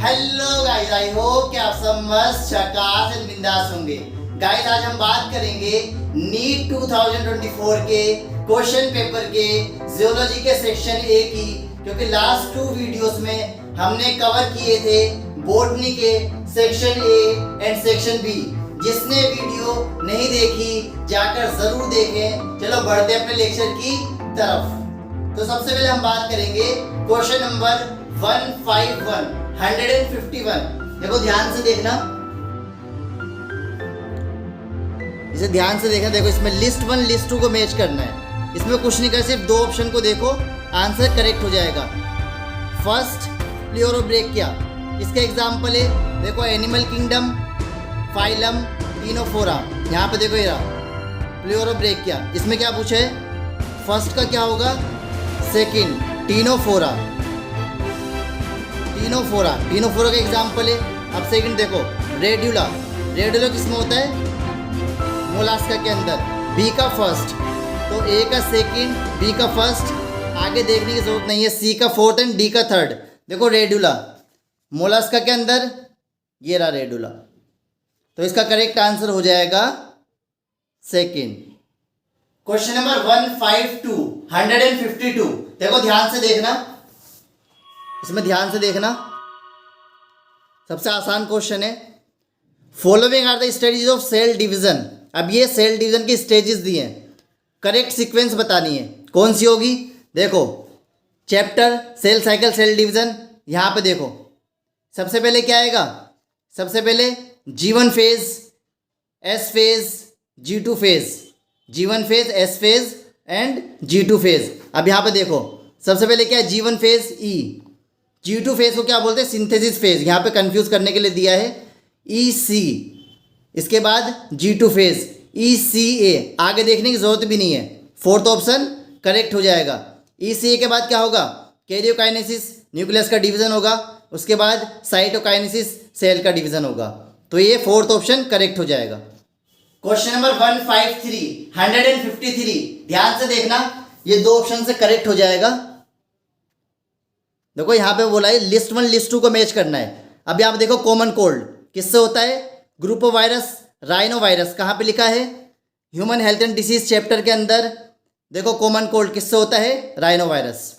Hello guys, I hope कि आप सब मस्त झकास एंड बिंदास होंगे। गाइस आज हम बात करेंगे नीट 2024 के क्वेश्चन पेपर के जियोलॉजी के सेक्शन ए की, क्योंकि लास्ट 2 वीडियोस में हमने कवर किए थे बॉटनी के section A and section B. जिसने वीडियो नहीं देखी जाकर जरूर देखें। चलो बढ़ते अपने लेक्चर की तरफ। तो सबसे पहले हम बात करेंगे क्वेश्चन नंबर 151। देखो ध्यान से देखना, इसे ध्यान से देखना। देखो इसमें लिस्ट 1 लिस्ट 2 को मैच करना है। इसमें कुछ नहीं कर, सिर्फ 2 ऑप्शन को देखो, आंसर करेक्ट हो जाएगा। फर्स्ट प्लियोरोब्रेकिया, इसका एग्जाम्पल है देखो एनिमल किंगडम, फाइलम, टीनोफोरा। यहाँ पे देखो ये रहा प्लियोरोब्रेकिया। इसमें क्या पूछा है? फर्स्ट का क्या होगा? सेकंड टीनोफोरा का एग्जाम्पल है। अब सेकंड देखो रेड्यूला किसमें होता है? मोलास्का के अंदर। बी का फर्स्ट, तो ए का सेकंड, बी का फर्स्ट, आगे देखने की जरूरत नहीं है। सी का फोर्थ एंड डी का थर्ड। देखो रेड्यूला मोलास्का के अंदर, ये रहा रेड्यूला, तो इसका करेक्ट आंसर हो जाएगा सेकंड। Question number 152। देखो ध्यान से देखना, इसमें ध्यान से देखना, सबसे आसान क्वेश्चन है। Following are the stages of cell division. अब ये सेल डिवीजन की स्टेजेस दी हैं, करेक्ट सीक्वेंस बतानी है, कौन सी होगी? देखो chapter cell cycle cell division. यहाँ पे देखो सबसे पहले क्या आएगा? सबसे पहले G1 phase, S phase, G2 phase, G1 phase, S phase and G2 phase. अब यहाँ पे देखो सबसे पहले क्या है? G1 phase E, G2 phase को क्या बोलते हैं? Synthesis phase. यहाँ पे कंफ्यूज करने के लिए दिया है EC। इसके बाद G2 फेज ECA, आगे देखने की जरूरत भी नहीं है, फोर्थ ऑप्शन करेक्ट हो जाएगा। ECA के बाद क्या होगा? कैरियोकाइनेसिस, न्यूक्लियस का डिवीजन होगा। उसके बाद साइटोकाइनेसिस, सेल का डिवीजन होगा। तो ये फोर्थ ऑप्शन करेक्ट हो जाएगा। Question number 153। ध्यान से देखना, ये 2 ऑप्शन से करेक्ट हो जाएगा। देखो यहाँ पे बोला है लिस्ट 1 लिस्ट 2 को मैच करना है। अब यहाँ पे देखो कॉमन कोल्ड किससे होता है? Group of virus, rhino virus. कहाँ पे लिखा है? Human health and disease chapter के अंदर। देखो कॉमन कोल्ड किससे होता है? Rhino virus.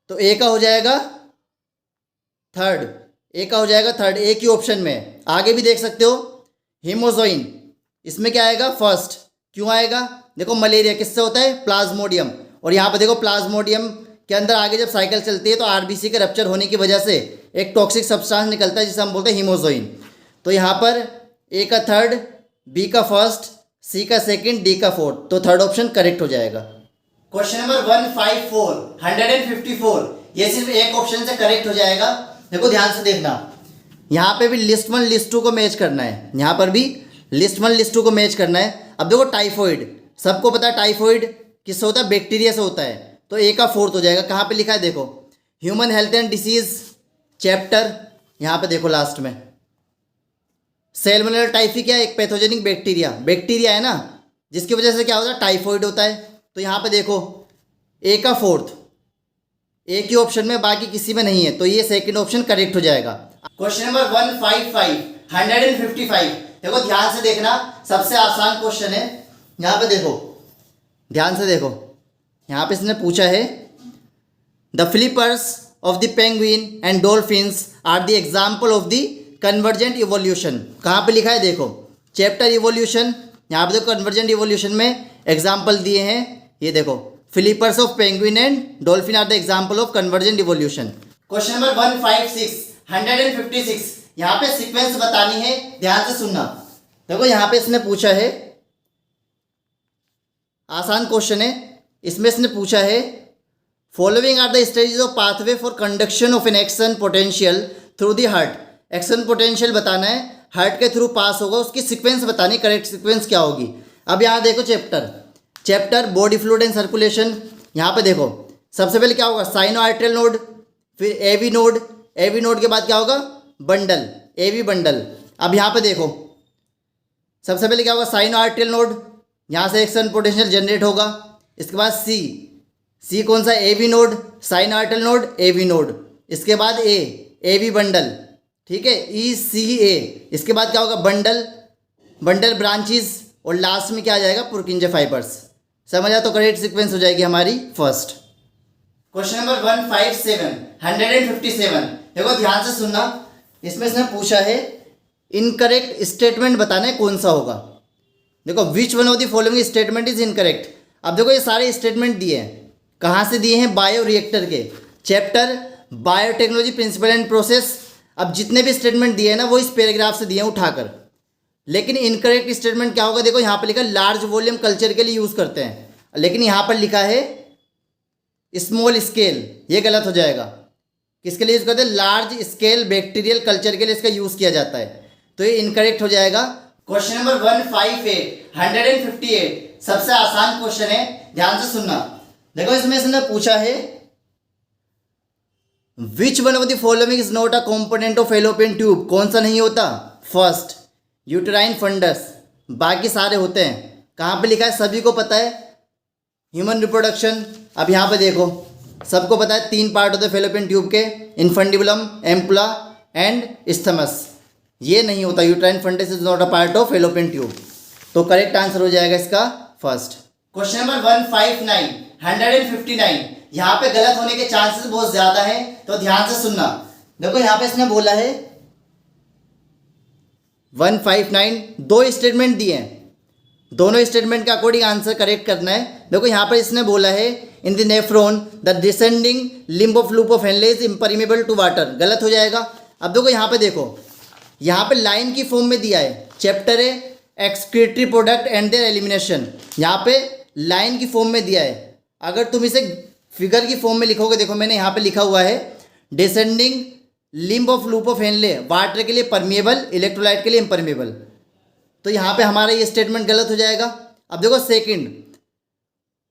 तो ए का हो जाएगा थर्ड, एक ही ऑप्शन में। आगे भी देख सकते हो हीमोजोइन, इसमें क्या आएगा? फर्स्ट। क्यों आएगा? देखो मलेरिया किससे होता है? प्लाज्मोडियम। और यहाँ पे देखो प्लाज्मोडियम के अंदर आगे जब साइकिल चलती है तो आरबीसी के रप्चर होने की वजह से एक टॉक्सिक सब्सटेंस निकलता है जिसे हम बोलते हैं हीमोजोइन। तो यहाँ पर ए का थर्ड, बी का फर्स्ट, सी का सेकंड, डी का फोर्थ। तो थर्ड ऑप्शन करेक्ट हो जाएगा। Question number 154। ये सिर्फ एक ऑप्शन से करेक्ट हो जाएगा। देखो ध्यान से देखना, यहाँ पे भी लिस्ट 1 लिस्ट 2 को मैच करना है। यहाँ पर भी लिस्ट 1 लिस्ट 2 को मैच करना है। अब देखो टाइफॉइड, सबको पता है टाइफॉइड किससे होता है? बैक्टीरिया से होता है। तो ए का फोर्थ हो जाएगा। कहाँ पे लिखा है? देखो human health and disease chapter, यहाँ पे देखो लास्ट में। सैल्मोनेला टाइफी क्या है? एक पैथोजेनिक बैक्टीरिया है ना, जिसकी वजह से क्या होता है? टाइफॉइड होता है। तो यहाँ पे देखो ए का फोर्थ, एक ही ऑप्शन में, बाकी किसी में नहीं है। तो ये सेकंड ऑप्शन करेक्ट हो जाएगा। Question number 155। देखो ध्यान से देखना, सबसे आसान क्वेश्चन है। यहाँ पे देखो ध्यान से देखो, यहाँ पे इसने पूछा है the flippers of the penguin and dolphins are the example of the convergent evolution. कहाँ पे लिखा है? देखो चैप्टर इवोल्यूशन, यहाँ पे देखो कन्वर्जेंट इवोल्यूशन में एग्जाम्पल दिए हैं। ये देखो flippers of penguin and dolphin are the example of convergent evolution. Question number 156। यहाँ पे सीक्वेंस बतानी है, ध्यान से सुनना। देखो यहाँ पे इसने पूछा है, आसान क्वेश्चन है। इसमें इसने पूछा है following are the stages of pathway for conduction of an action potential through the heart. Action potential बताना है, हार्ट के थ्रू पास होगा, उसकी सीक्वेंस बतानी, करेक्ट सीक्वेंस क्या होगी? अब यहाँ देखो chapter body fluid and circulation. यहाँ पे देखो सबसे पहले क्या होगा? साइनो आर्टेरियल नोड, फिर एवी नोड के बाद क्या होगा? Bundle, AV bundle. अब यहाँ पे देखो सबसे पहले क्या होगा? साइनो आर्टेरियल नोड, यहाँ से एक्शन पोटेंशियल जनरेट होगा। इसके बाद सी कौन सा? AV node, sinoatrial node, AV node. इसके बाद ए बी बंडल, ठीक है, ई सी ए, इसके बाद क्या होगा बंडल, बंडल ब्रांचेस, और लास्ट में क्या आ जाएगा पुरकिंजे फाइबर्स। समझ आया? तो करेक्ट सीक्वेंस हो जाएगी हमारी फर्स्ट। क्वेश्चन नंबर 157 देखो ध्यान से सुनना, इसमें इसने पूछा है इनकरेक्ट स्टेटमेंट बताना है कौन सा होगा। देखो विच one of the following statement is incorrect. अब देखो ये सारे स्टेटमेंट दिए हैं, कहाँ से दिए हैं, बायो रिएक्टर के chapter biotechnology principle and process. अब जितने भी स्टेटमेंट दिए हैं ना वो इस पैराग्राफ से दिए हैं उठाकर। लेकिन इनकरेक्ट स्टेटमेंट क्या होगा, देखो यहाँ पर लिखा लार्ज वॉल्यूम कल्चर के लिए यूज़ करते हैं, लेकिन यहाँ पर लिखा है स्मॉल स्केल, ये गलत हो जाएगा। किसके लिए यूज़ करते हैं, लार्ज स्केल बैक्टीरियल कल्चर के लिए इसका यूज़ किया जाता है, तो ये इनकरेक्ट हो जाएगा। क्वेश्चन नंबर 158 सबसे आसान क्वेश्चन है, ध्यान से सुनना। देखो इसमें इसने पूछा है which one of the following is not a component of fallopian tube. कौन सा नहीं होता, फर्स्ट यूटेराइन फंडस, बाकी सारे होते हैं। कहाँ पे लिखा है, सभी को पता है, ह्यूमन रिप्रोडक्शन। अब यहाँ पे देखो सबको पता है 3 पार्ट होते हैं फैलोपियन ट्यूब के, इन्फंडिबुलम, एम्पुला एंड इस्थमस। ये नहीं होता, uterine fundus is not a part of fallopian tube. तो करेक्ट आंसर हो जाएगा इसका फर्स्ट। क्वेश्चन नंबर 159 यहाँ पे गलत होने के चांसेस बहुत ज्यादा हैं, तो ध्यान से सुनना। देखो यहाँ पे इसने बोला है 159 दो स्टेटमेंट दिए हैं, दोनों स्टेटमेंट के अकॉर्डिंग आंसर करेक्ट करना है। देखो यहाँ पर इसने बोला है in the nephron the descending limb of loop of Henle is impermeable to water, गलत हो जाएगा। अब देखो यहाँ पे देखो, यहाँ पे लाइन की फॉर्म में दिया है, चैप्टर है excretory product and there elimination, यहाँ पे लाइन की फॉर्म में दिया है। अगर तुम इसे फिगर की फॉर्म में लिखोगे, देखो मैंने यहाँ पे लिखा हुआ है descending limb of loop of Henley, water के लिए परमिएबल, इलेक्ट्रोलाइट के लिए इम्परमेबल, तो यहाँ पे हमारा ये स्टेटमेंट गलत हो जाएगा। अब देखो सेकंड,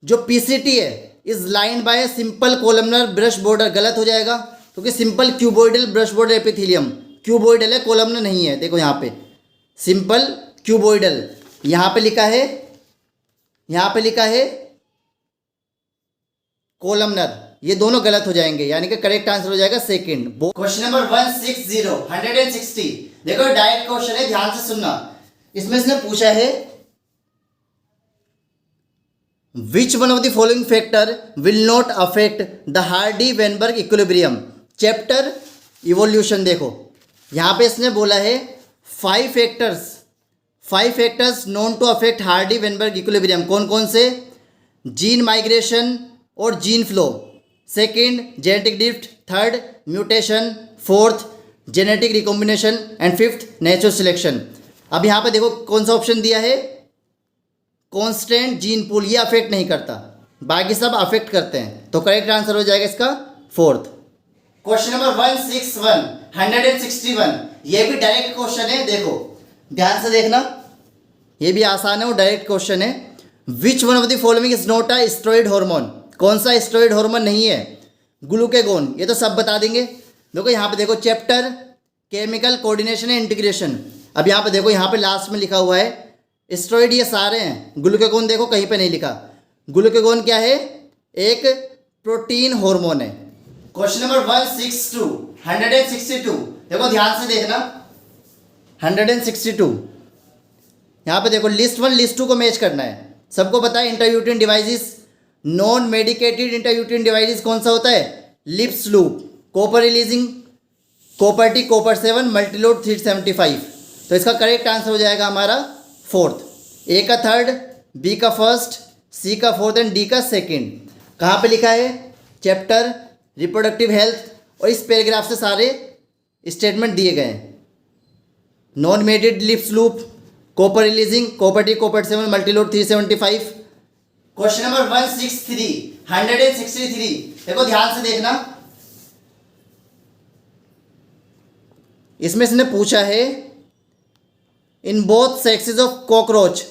जो पीसीटी है is lined by simple columnar brush border, गलत हो जाएगा, क्योंकि simple cuboidal brush border epithelium, cuboidal है, कोलमनर नहीं है। देखो यहाँ पे सिंपल क्यूबोइडल, यहाँ पे लिखा है, यहाँ पे लिखा है कोलमनर, ये दोनों गलत हो जाएंगे, यानी कि करेक्ट आंसर हो जाएगा सेकंड। क्वेश्चन नंबर 160 देखो डायरेक्ट क्वेश्चन है, ध्यान से सुनना। इसमें इसने पूछा है which one of the following factor will not affect the Hardy Weinberg equilibrium, chapter evolution. देखो यहाँ पे इसने बोला है 5 factors known to affect Hardy Weinberg equilibrium. कौन कौन से, जीन माइग्रेशन और gene flow, second genetic drift, third mutation, fourth genetic recombination and fifth natural selection. अब यहाँ पे देखो कौन सा ऑप्शन दिया है, कांस्टेंट जीन पूल, ये अफेक्ट नहीं करता, बाकी सब अफेक्ट करते हैं, तो करेक्ट आंसर हो जाएगा इसका फोर्थ। क्वेश्चन नंबर 161 ये भी डायरेक्ट क्वेश्चन है, देखो ध्यान से देखना, ये भी आसान है और डायरेक्ट क्वेश्चन है। Which one of the following is not a steroid hormone, कौन सा स्टेरॉइड हार्मोन नहीं है, ग्लूकेगोन, ये तो सब बता देंगे। देखो यहाँ पे देखो chapter chemical coordination and integration, अब यहाँ पे देखो, यहाँ पे लास्ट में लिखा हुआ है स्टेरॉइड, ये सारे हैं, ग्लूकेगोन देखो कहीं पे नहीं लिखा। ग्लूकेगोन क्या है, एक प्रोटीन हार्मोन है। क्वेश्चन नंबर 162 देखो ध्यान से देखना, 162 यहाँ पे देखो लिस्ट 1 लिस्ट 2 को मैच करना है। सबको पता है इंटरयूटेरिन डिवाइसेस, नॉन मेडिकेटेड इंटरयूटेरिन डिवाइसेस कौन सा होता है, lips loop, copper releasing, copper T, copper 7, multiload 375, तो इसका करेक्ट आंसर हो जाएगा हमारा फोर्थ। ए का थर्ड, बी का फर्स्ट, सी का फोर्थ एंड डी का सेकंड। कहाँ पे लिखा है, चैप्टर रिप्रोडक्टिव हेल्थ, और इस पैराग्राफ से सारे स्टेटमेंट दिए गए हैं। Non medicated Lippes loop, copper releasing, copper T, copper 7, multiload 375। Question number 163 देखो ध्यान से देखना, इसमें इसने पूछा है in both sexes of cockroach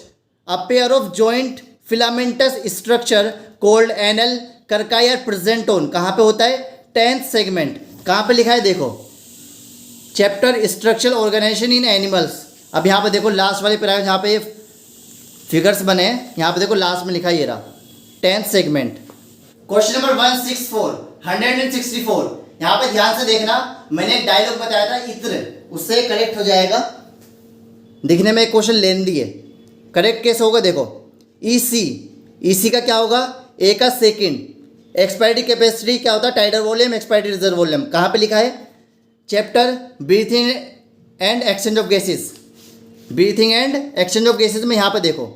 a pair of joint filamentous structure called anal करकाई आर प्रेजेंट ऑन, कहाँ पे होता है, 10th सेगमेंट। कहाँ पे लिखा है, देखो चैप्टर स्ट्रक्चरल ऑर्गेनाइजेशन इन एनिमल्स। अब यहाँ पे देखो लास्ट वाले पैराग्राफ, यहाँ पे फिगर्स बने हैं, यहाँ पे देखो लास्ट में लिखा है ये रहा 10th सेगमेंट। क्वेश्चन नंबर 164 यहाँ पे ध्यान से देखना, मैंने एक डायलॉग बताया था इत्र, उससे करेक्ट हो जाएगा। दिखने में एक क्वेश्चन लेंदी है, करेक्ट कैसे होगा देखो। ईसी, ईसी का क्या होगा, ए का सेकंड। एक्सपायरी कैपेसिटी क्या होता है, tidal volume, expiratory reserve volume. कहाँ पे लिखा है, chapter breathing and exchange of gases, breathing and exchange of gases में यहाँ पे देखो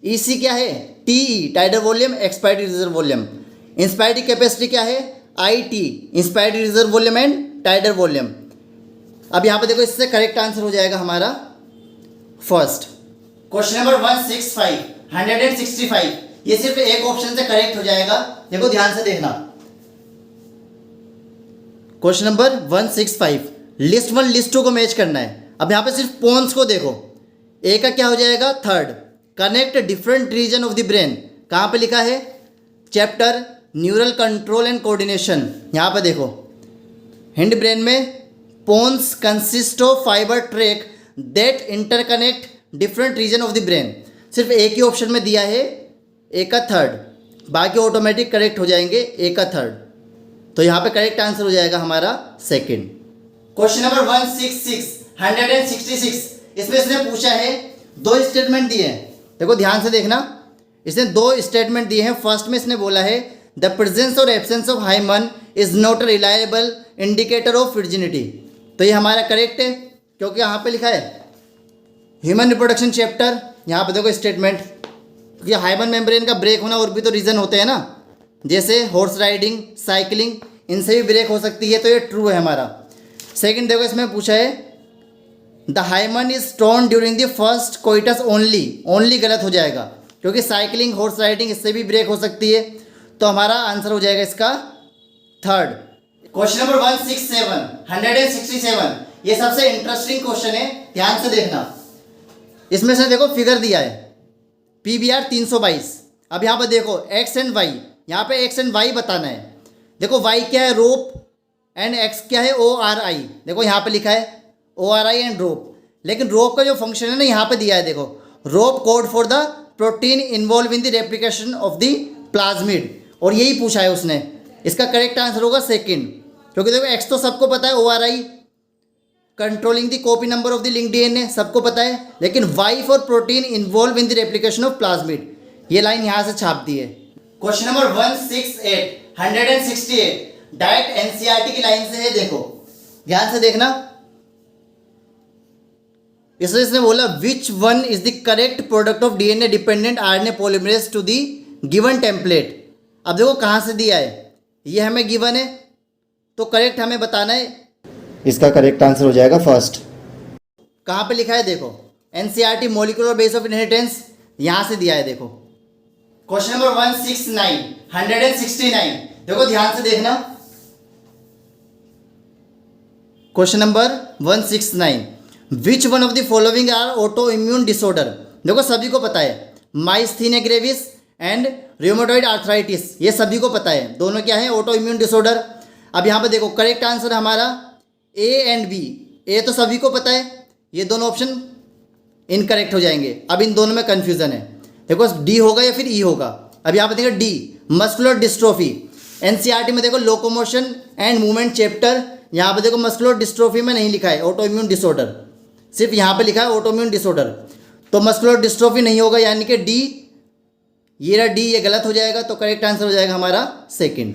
ईसी क्या है, TE tidal volume, expiratory reserve volume. Inspiratory capacity क्या है, IT inspiratory reserve volume and tidal volume. अब यहाँ पे देखो, इससे करेक्ट आंसर हो जाएगा हमारा फर्स्ट। क्वेश्चन नंबर 165, ये सिर्फ एक ऑप्शन से करेक्ट हो जाएगा। देखो ध्यान से देखना, क्वेश्चन नंबर 165, लिस्ट 1 लिस्ट 2 को मैच करना है। अब यहाँ पे सिर्फ पोन्स को देखो, ए का क्या हो जाएगा, third. Connect different region of the brain, कहाँ पे लिखा है, chapter neural control and coordination. यहाँ पे देखो, हिंड ब्रेन में pons consist of fibre track that interconnect different region of the brain. सिर्फ एक ही ऑप्शन में दिया है, ए का थर्ड, बाकी ऑटोमेटिक करेक्ट हो जाएंगे ए का थर्ड। तो यहाँ पे करेक्ट आंसर हो जाएगा हमारा सेकंड। क्वेश्चन नंबर 166, इसमें इसने पूछा है, दो स्टेटमेंट दिए हैं। देखो ध्यान से देखना, इसने दो स्टेटमेंट दिए हैं। फर्स्ट में इसने बोला है द प्रेजेंस और absence of hymen is not a reliable indicator of virginity. तो ये हमारा करेक्ट है, क्योंकि यहाँ पे लिखा है ह्यूमन रिप्रोडक्शन चैप्टर। यहाँ पे देखो स्टेटमेंट, क्योंकि हाइमन मेम्ब्रेन का ब्रेक होना और भी तो रीज़न होते हैं ना, जैसे हॉर्स राइडिंग, साइकिलिंग, इनसे भी ब्रेक हो सकती है। तो ये ट्रू है हमारा। सेकंड देखो, इसमें पूछा है the hymen is torn during the first coitus only, only गलत हो जाएगा, क्योंकि साइकिलिंग, हॉर्स राइडिंग इससे भी ब्रेक हो सकती है। तो हमारा आंसर हो जाएगा इसका थर्ड। क्वेश्चन नंबर 167, ये सबसे इंटरेस्टिंग क्वेश्चन है, ध्यान से देखना। इसमें से देखो फिगर दिया है PBR 322। अब यहाँ पर देखो एक्स एंड वाई, यहाँ पे एक्स एंड वाई बताना है। देखो वाई क्या है, रोप, एंड एक्स क्या है, ORI। देखो यहाँ पे लिखा है ORI एंड रोप, लेकिन रोप का जो फंक्शन है ना यहाँ पे दिया है, देखो rop code for the protein involve in the replication of the plasmid, और यही पूछा है उसने। इसका करेक्ट आंसर होगा सेकंड, क्योंकि देखो एक्स तो सबको पता है, ORI controlling the copy number of the link DNA सबको पता है, लेकिन why for protein involve in the replication of plasmid, ये लाइन यहाँ से छाप दी है। क्वेश्चन नंबर 168 डायरेक्ट NCERT की लाइन से है, देखो ध्यान से देखना। इसने बोला which one is the correct product of DNA dependent RNA polymerase to the given template. अब देखो कहाँ से दिया है, ये हमें गिवन है, तो करेक्ट हमें बताना है। इसका करेक्ट आंसर हो जाएगा फर्स्ट। कहाँ पे लिखा है देखो, NCERT molecular base of inheritance, यहाँ से दिया है देखो। क्वेश्चन नंबर 169, देखो ध्यान से देखना। Question number 169, which one of the following are auto immune disorder. देखो सभी को पता है, myasthenia gravis and rheumatoid arthritis, ये सभी को पता है, दोनों क्या है, ऑटो इम्यून डिसऑर्डर। अब यहाँ पे देखो करेक्ट आंसर हमारा A एंड B। ए तो सभी को पता है, ये दोनों ऑप्शन इनकरेक्ट हो जाएंगे। अब इन दोनों में कन्फ्यूजन है, देखो D होगा या फिर E होगा। अब यहाँ पे देखो D मस्कुलर डिस्ट्रोफी, NCERT में देखो लोकोमोशन एंड मूवमेंट चैप्टर, यहाँ पे देखो मस्कुलर डिस्ट्रोफी में नहीं लिखा है ऑटो इम्यून डिसऑर्डर, सिर्फ यहाँ पे लिखा है ऑटो इम्यून डिसऑर्डर। तो मस्कुलर डिस्ट्रोफी नहीं होगा, यानी कि D, ये रहा D, ये गलत हो जाएगा। तो करेक्ट आंसर हो जाएगा हमारा सेकंड।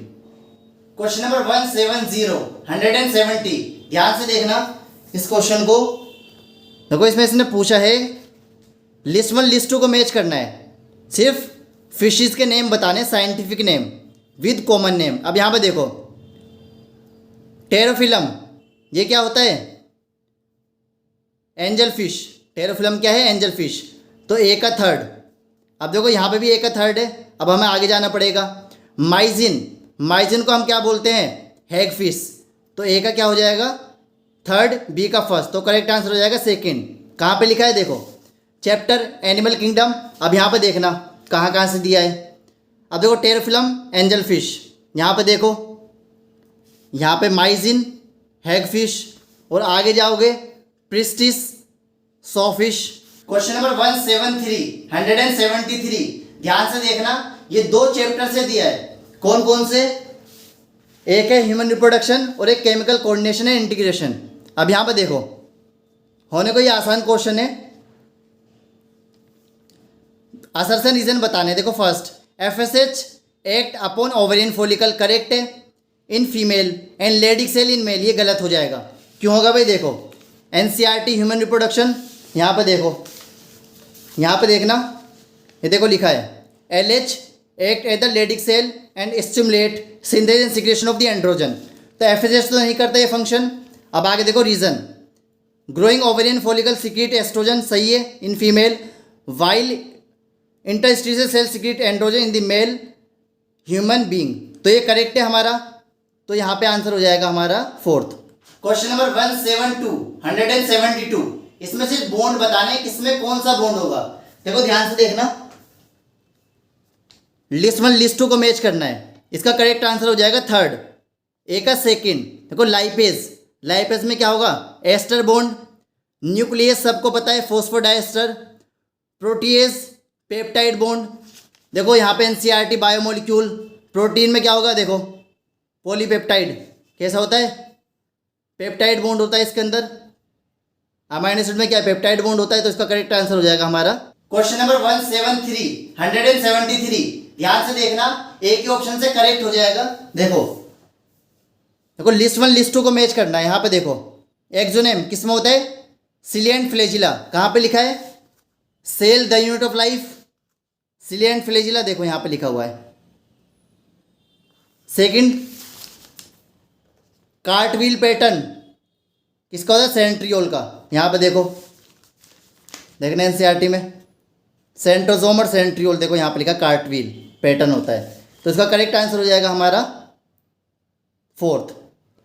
क्वेश्चन नंबर 170, ध्यान से देखना इस क्वेश्चन को। देखो इसमें इसने पूछा है लिस्ट 1 लिस्ट 2 को मैच करना है, सिर्फ फिशेस के नेम बताने, scientific name with common name. अब यहाँ पे देखो टेरोफिलम, ये क्या होता है, एंजल फिश। टेरोफिलम क्या है, एंजल फिश। तो ए का थर्ड। अब देखो यहाँ पे भी ए का थर्ड है, अब हमें आगे जाना पड़ेगा। माइजिन को हम क्या बोलते हैं, हैग फिश। तो ए का क्या हो जाएगा, थर्ड, बी का फर्स्ट। तो करेक्ट आंसर हो जाएगा सेकंड। कहाँ पे लिखा है देखो, चैप्टर एनिमल किंगडम। अब यहाँ पे देखना कहाँ कहाँ से दिया है। अब देखो टेरोफिलम, एंजल फिश, यहाँ पे देखो, यहाँ पे माइजिन, हैग फिश, और आगे जाओगे प्रिस्टिस, सॉफिश। क्वेश्चन नंबर 173, ध्यान से देखना, ये दो चैप्टर से दिया है। कौन कौन से, एक है ह्यूमन रिप्रोडक्शन और एक केमिकल कोऑर्डिनेशन एंड इंटीग्रेशन। अब यहाँ पे देखो, होने को ये आसान क्वेश्चन है, असर्शन रीजन बताने। देखो first, FSH act upon ovarian follicle correct है in female and Leydig cell in male, ये गलत हो जाएगा। क्यों होगा भाई? देखो NCERT ह्यूमन रिप्रोडक्शन, यहाँ पे देखो, यहाँ पे देखना, ये देखो लिखा है LH act at the Leydig cell and stimulate synthesis and secretion of the androgen. तो FSH तो नहीं करता ये फंक्शन। अब आगे देखो region, growing ovarian follicle secrete estrogen, सही है in female, while interstitial cell secrete androgen in the male human being. तो ये करेक्ट है हमारा, तो यहाँ पे आंसर हो जाएगा हमारा फोर्थ। क्वेश्चन नंबर 172, इसमें सिर्फ बॉन्ड बताने, किसमें कौन सा बॉन्ड होगा। देखो ध्यान से देखना, लिस्ट 1 लिस्ट 2 को मैच करना है। इसका करेक्ट आंसर हो जाएगा थर्ड, ए का सेकेंड। देखो लाइपेज, लाइपेज में क्या होगा? Ester bond. न्यूक्लियस सबको पता है, फॉस्फोडाइएस्टर। Protease peptide bond. देखो यहाँ पे NCERT बायोमोलिक्यूल। प्रोटीन में क्या होगा? देखो पॉलीपेप्टाइड, कैसा होता है? पेप्टाइड बॉन्ड होता है इसके अंदर। अमाइनो एसिड में क्या पेप्टाइड बॉन्ड होता है, तो इसका करेक्ट आंसर हो जाएगा हमारा। क्वेश्चन नंबर 173, ध्यान से देखना, एक ही ऑप्शन से करेक्ट हो जाएगा। देखो देखो लिस्ट 1 लिस्ट 2 को मैच करना है। यहाँ पे देखो एक्सोनेम किस में होता है? Cilia and flagella. कहाँ पे लिखा है? Cell the unit of life, cilia and flagella, देखो यहाँ पे लिखा हुआ है। सेकंड, कार्टव्हील पैटर्न किसका होता है? सेंट्रियोल का। यहाँ पे देखो, देखना NCERT में सेंट्रोजोम और सेंट्रियोल, देखो यहाँ पे लिखा कार्टव्हील पैटर्न होता है। तो इसका करेक्ट आंसर हो जाएगा हमारा फोर्थ।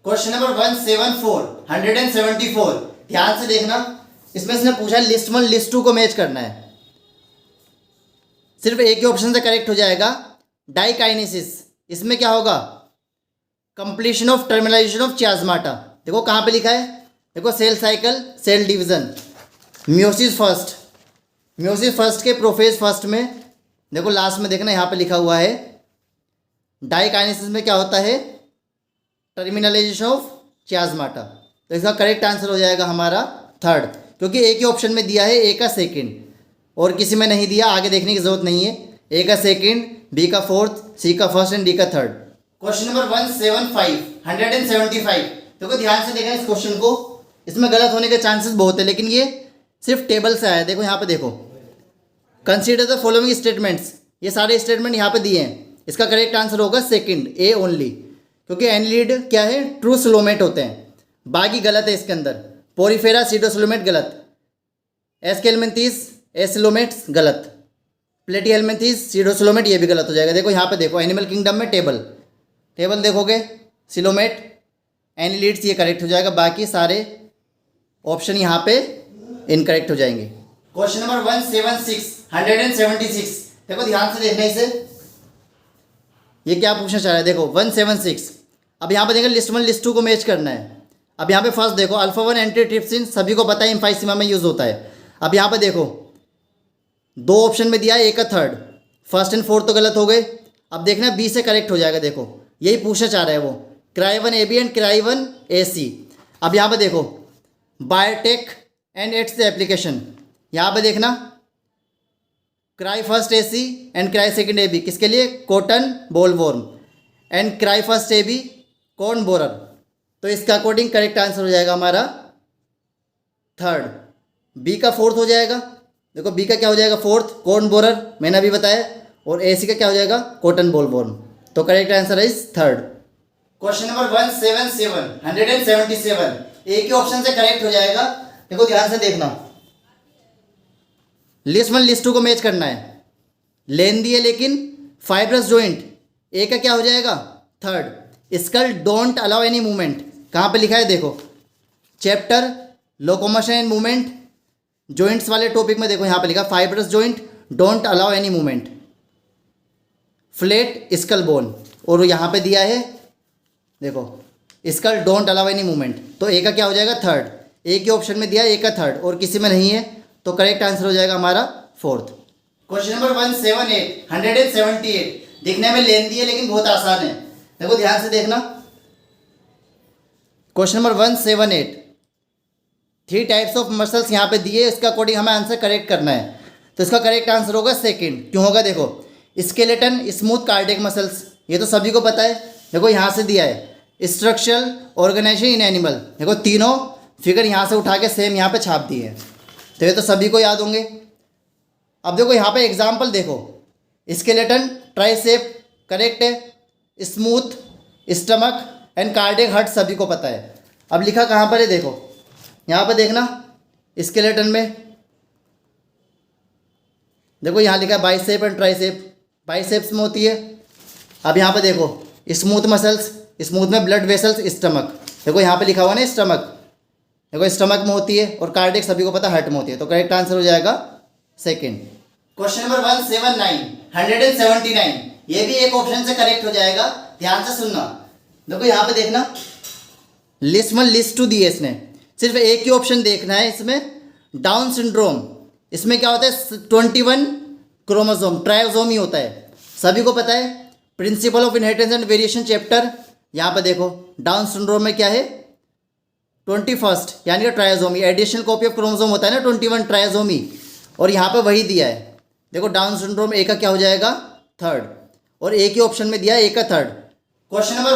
क्वेश्चन नंबर 174, ध्यान से देखना, इसमें इसने पूछा लिस्ट 1 लिस्ट 2 को मैच करना है। सिर्फ एक ही ऑप्शन से करेक्ट हो जाएगा। डाइकाइनेसिस, इसमें क्या होगा? Completion of terminalisation of chiasmata. देखो कहाँ पे लिखा है? देखो cell cycle, cell division. Meiosis first के प्रोफेज फर्स्ट में, देखो लास्ट में देखना, यहाँ पे लिखा हुआ है डाइकाइनेसिस में क्या होता है? Terminalisation of chiasmata. तो इसका करेक्ट आंसर हो जाएगा हमारा थर्ड, क्योंकि एक ही ऑप्शन में दिया है, ए का सेकेंड, और किसी में नहीं दिया, आगे देखने की जरूरत नहीं है। ए का सेकेंड, बी का फोर्थ, सी का फर्स्ट एंड डी का थर्ड। क्वेश्चन नंबर 175, देखो ध्यान से देखना इस क्वेश्चन को, इसमें गलत होने के चांसेस बहुत है, लेकिन ये सिर्फ टेबल से आया है। देखो यहाँ पे देखो, कंसीडर द फॉलोइंग स्टेटमेंट्स, ये सारे स्टेटमेंट यहाँ पे दिए हैं। इसका करेक्ट आंसर होगा सेकंड, ए ओनली, क्योंकि एनिलिड क्या है? ट्रू स्लोमेट होते हैं, बाकी गलत है इसके अंदर। पोरीफेरा सीडोस्लोमेट गलत, एस्केलमेंथिस एस्लोमेट्स गलत, प्लेटीहेलमेंथिस सीडोस्लोमेट ये भी गलत हो जाएगा। देखो यहाँ पे देखो, एनिमल किंगडम में टेबल देखोगे, सिलोमेट एनिलिड्स ये करेक्ट हो जाएगा, बाकी सारे ऑप्शन यहाँ पे इनकरेक्ट हो जाएंगे। क्वेश्चन नंबर 176, देखो ध्यान से देखना इसे, ये क्या पूछना चाह रहा है? देखो 176, अब यहाँ पे देखो लिस्ट 1 लिस्ट 2 को मैच करना है। अब यहाँ पे फर्स्ट देखो, अल्फा 1 एंटीट्रिप्सिन सभी को पता है एम्फाइसीमा में यूज होता है। अब यहाँ पे देखो दो ऑप्शन में दिया है, ए का थर्ड, फर्स्ट एंड फोर्थ तो गलत हो गए। अब देखना बी से करेक्ट हो जाएगा। देखो यही पूछना चाह रहा है वो, cry 1 AB and cry 1 AC। अब यहाँ पे देखो बायोटेक एंड इट्स एप्लीकेशन, यहाँ पे देखना cry first AC and cry second AB किसके लिए? Cotton bollworm and cry first AB corn borer. तो इसका अकॉर्डिंग करेक्ट आंसर हो जाएगा हमारा थर्ड, बी का फोर्थ हो जाएगा। देखो बी का क्या हो जाएगा? फोर्थ, कॉर्न बोरर मैंने अभी बताया, और AC का क्या हो जाएगा? Cotton bollworm. तो correct answer is third. Question number 177, एक ही ऑप्शन से करेक्ट हो जाएगा। देखो ध्यान से देखना, लिस्ट 1 लिस्ट 2 को मैच करना है। लेन दी है लेकिन फाइब्रस जॉइंट, ए का क्या हो जाएगा? Third. Skull don't allow any movement, कहाँ पे लिखा है? देखो chapter locomotion and movement joints वाले टॉपिक में देखो यहाँ पे लिखा fibrous joint don't allow any movement, flat skull bone, और यहाँ पे दिया है देखो skull don't allow any movement. तो ए का क्या हो जाएगा? थर्ड। ए के ऑप्शन में दिया है ए का थर्ड, और किसी में नहीं है, तो करेक्ट आंसर हो जाएगा हमारा फोर्थ। क्वेश्चन नंबर 178, दिखने में लेंदी है लेकिन बहुत आसान है। देखो ध्यान से देखना, question number 178, 3 types of muscles यहाँ पे दिए, इसका अकॉर्डिंग हमें आंसर करेक्ट करना है। तो इसका करेक्ट आंसर होगा सेकंड। क्यों होगा देखो, स्केलेटन, स्मूथ कार्डियक मसल्स, ये तो सभी को पता है। देखो यहाँ से दिया है स्ट्रक्चरल ऑर्गेनाइजेशन इन एनिमल, देखो तीनों फिगर यहाँ से उठा के सेम यहाँ पे छाप दिए हैं, तो ये तो सभी को याद होंगे। अब देखो यहाँ पे एग्जाम्पल देखो, स्केलेटन ट्राइसेप करेक्ट है, smooth stomach and cardiac heart सभी को पता है। अब लिखा कहाँ पर है देखो, यहाँ पर देखना स्केलेटन में देखो यहाँ लिखा है बाइसेप एंड ट्राइसेप, बाइसेप्स में होती है। अब यहाँ पे देखो स्मूथ मसल्स, स्मूथ में ब्लड वेसल्स, स्टमक, देखो यहाँ पे लिखा हुआ ना स्टमक, देखो स्टमक में होती है, और कार्डियक सभी को पता हार्ट में होती है। तो करेक्ट आंसर हो जाएगा सेकंड। क्वेश्चन नंबर 179, ये भी एक ऑप्शन से करेक्ट हो जाएगा, ध्यान से सुनना। देखो यहाँ पे देखना लिस्ट 1 लिस्ट 2 दिए इसने, सिर्फ एक ही ऑप्शन देखना है इसमें, डाउन सिंड्रोम। इसमें क्या होता है 21 क्रोमोसोम, ट्रायोसोम ही होता है, सभी को पता है। Principle of inheritance and variation chapter, यहाँ पे देखो डाउन सिंड्रोम में क्या है 21 यानी कि ट्रायोसोमी, एडिशनल कॉपी ऑफ क्रोमोसोम होता है ना 21 ट्रायोसोमी, और यहाँ पे वही दिया है। देखो डाउन सिंड्रोम ए का क्या हो जाएगा थर्ड, और एक ही ऑप्शन में दिया है ए का थर्ड। क्वेश्चन नंबर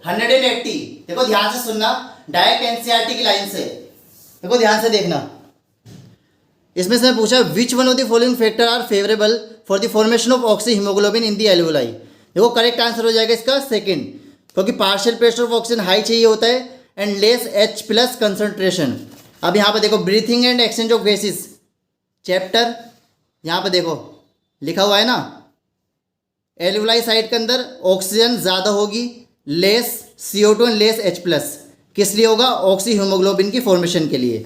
180, देखो ध्यान से सुनना, डायरेक्ट एनसीईआरटी की लाइन से, देखो ध्यान से देखना। इसमें से पूछा which one of the following factor are favourable for the formation of oxy haemoglobin in the alveoli. देखो करेक्ट आंसर हो जाएगा इसका सेकंड, क्योंकि partial pressure of oxygen high चाहिए होता है एंड लेस H+ कंसंट्रेशन। अब यहाँ पे देखो breathing and exchange of gases chapter, यहाँ पे देखो लिखा हुआ है ना एल्वेओलाई साइड के अंदर ऑक्सीजन ज़्यादा होगी, less CO2 and less H+, किस लिए होगा ऑक्सी हीमोग्लोबिन की फॉर्मेशन के लिए।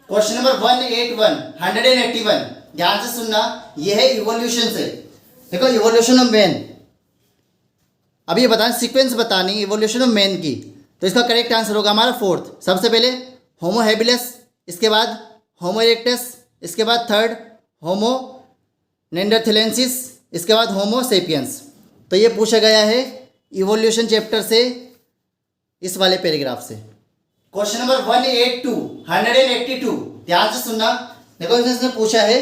क्वेश्चन नंबर 181, ध्यान से सुनना, यह है इवोल्यूशन से। देखो इवोल्यूशन ऑफ मैन, अभी ये बताएं सीक्वेंस बतानी इवोल्यूशन ऑफ मैन की, तो इसका करेक्ट आंसर होगा हमारा फोर्थ। सबसे पहले होमो हैबिलिस, इसके बाद होमो इरेक्टस, इसके बाद थर्ड होमो नेंडरथैलेंसिस, इसके बाद होमो सेपियंस। तो ये पूछा गया है इवोल्यूशन चैप्टर से, इस वाले पैराग्राफ से। क्वेश्चन नंबर 182, ध्यान से सुनना। देखो इसने पूछा है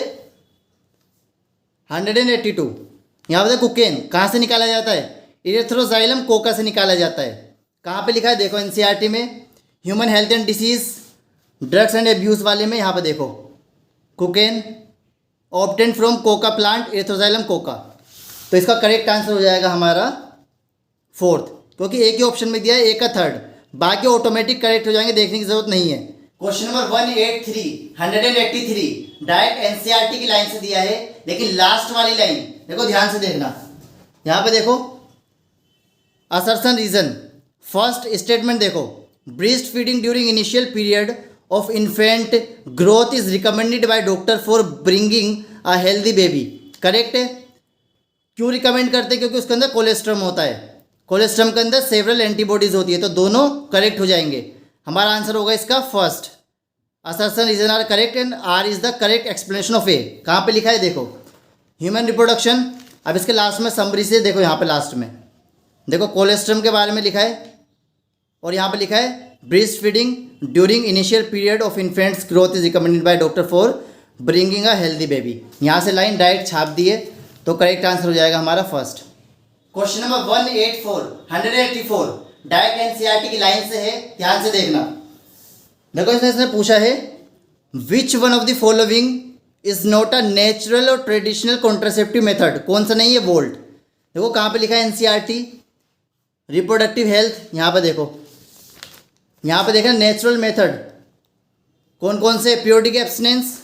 182, यहाँ पे कुकेन कहाँ से निकाला जाता है, इरेथ्रोजाइलम कोका से निकाला जाता है। कहाँ पे लिखा है देखो एनसीईआरटी में, human health and disease drugs and abuse वाले में, यहाँ पे देखो cocaine obtained from coca plant Erythroxylum coca. तो इसका करेक्ट आंसर हो जाएगा हमारा फोर्थ, क्योंकि एक ही ऑप्शन में दिया है एक का थर्ड, बाकी ऑटोमेटिक करेक्ट हो जाएंगे, देखने की जरूरत नहीं है। क्वेश्चन नंबर 183, डायरेक्ट एनसीईआरटी की लाइन से दिया है, लेकिन लास्ट वाली लाइन देखो ध्यान से देखना। यहाँ पे देखो असर्शन रीजन, फर्स्ट स्टेटमेंट देखो, breast feeding during initial period of infant growth is recommended by doctor for bringing a healthy baby. Correct है। क्यों रिकमेंड करते हैं, क्योंकि उसके अंदर कोलेस्ट्रम होता है, कोलेस्ट्रम के अंदर सेवरल एंटीबॉडीज होती है, तो दोनों करेक्ट हो जाएंगे। हमारा आंसर होगा इसका first, assertion reason are correct and R is the correct explanation of A. कहाँ पे लिखा है देखो ह्यूमन रिप्रोडक्शन, अब इसके लास्ट में समरी से देखो, यहाँ पे लास्ट में देखो कोलेस्ट्रम के बारे में लिखा है, और यहाँ पे लिखा है breast feeding during initial period of infants growth is recommended by doctor for bringing a healthy baby. यहाँ से लाइन डायरेक्ट छाप दिए, तो करेक्ट आंसर हो जाएगा हमारा first. Question number 184, direct NCERT की लाइन से है, ध्यान से देखना। देखो इसने पूछा है which one of the following is not a natural और ट्रेडिशनल कॉन्ट्रासेप्टिव मेथड। कौन सा नहीं है बोल्ड, देखो कहाँ पे लिखा है एनसीईआरटी रिप्रोडक्टिव हेल्थ, यहाँ पे देखो, यहाँ पे देखना नेचुरल मेथड कौन कौन से, periodic abstinence,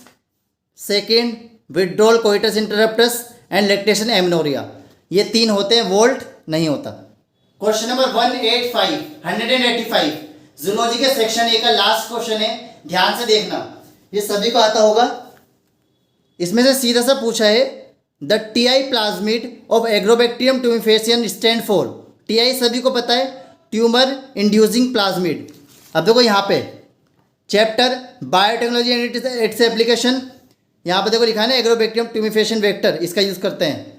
second withdrawal coitus interruptus and lactation amenorrhoea, ये 3 होते हैं, वोल्ट नहीं होता। क्वेश्चन नंबर 185 जूलॉजी के सेक्शन ए का लास्ट क्वेश्चन है, ध्यान से देखना, ये सभी को आता होगा। इसमें से सीधा सा पूछा है the Ti plasmid of Agrobacterium tumefaciens stand for. Ti सभी को पता है, ट्यूमर इंड्यूसिंग प्लाज्मिड। अब देखो यहाँ पे chapter biotechnology and its application, यहाँ पे देखो लिखा है ना एग्रोबैक्टीरियम ट्यूमिफेशियन वेक्टर, इसका यूज़ करते हैं।